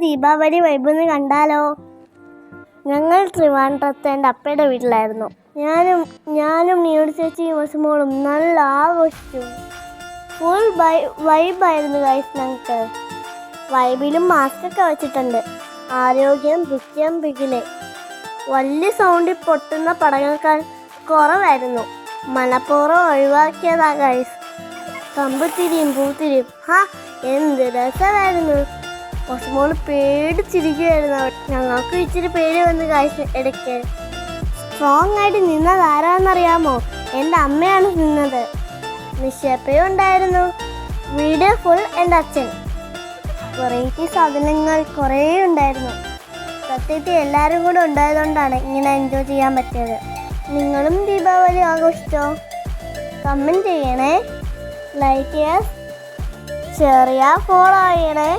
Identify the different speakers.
Speaker 1: ദീപാവലി വൈബൊന്ന് കണ്ടാലോ? ഞങ്ങൾ ട്രിവാൻഡ്രത്ത് എൻ്റെ അപ്പയുടെ വീട്ടിലായിരുന്നു. ഞാനും നീയോട് ചേച്ചിയും വസുമോളും നല്ല ആഘോഷിച്ചു. ഫുൾ വൈബായിരുന്നു ഗൈസ്. ഞങ്ങൾക്ക് വൈബിലും മാസ്കൊക്കെ വെച്ചിട്ടുണ്ട്. ആരോഗ്യം വൃത്യം പികിലെ. വലിയ സൗണ്ടിൽ പൊട്ടുന്ന പടങ്ങൾക്കാൾ കുറവായിരുന്നു. മലപ്പുറം ഒഴിവാക്കിയതാ ഗൈസ്. കമ്പുത്തിരിയും പൂത്തിരിയും എന്ത് രസമായിരുന്നു. വസുമോള് പേടിച്ചിരിക്കുകയായിരുന്നു. ഞങ്ങൾക്ക് ഇച്ചിരി പേടി വന്ന് ഗൈസ്. ഇടയ്ക്ക് സ്ട്രോങ് ആയിട്ട് നിന്നത് ആരാന്നറിയാമോ? എൻ്റെ അമ്മയാണ് നിന്നത്. നിശപ്പയും ഉണ്ടായിരുന്നു. വീഡിയോ ഫുൾ എൻ്റെ അച്ഛൻ. വെറൈറ്റി സാധനങ്ങൾ കുറേ ഉണ്ടായിരുന്നു. സത്യത്തിൽ എല്ലാവരും കൂടെ ഉണ്ടായതുകൊണ്ടാണ് ഇങ്ങനെ എൻജോയ് ചെയ്യാൻ പറ്റിയത്. നിങ്ങളും ദീപാവലി ആഘോഷിച്ചോ? കമൻറ്റ് ചെയ്യണേ, ലൈക്ക് ചെയ്യുക, ഷെയർ ചെയ്യുക, ഫോളോ ചെയ്യണേ.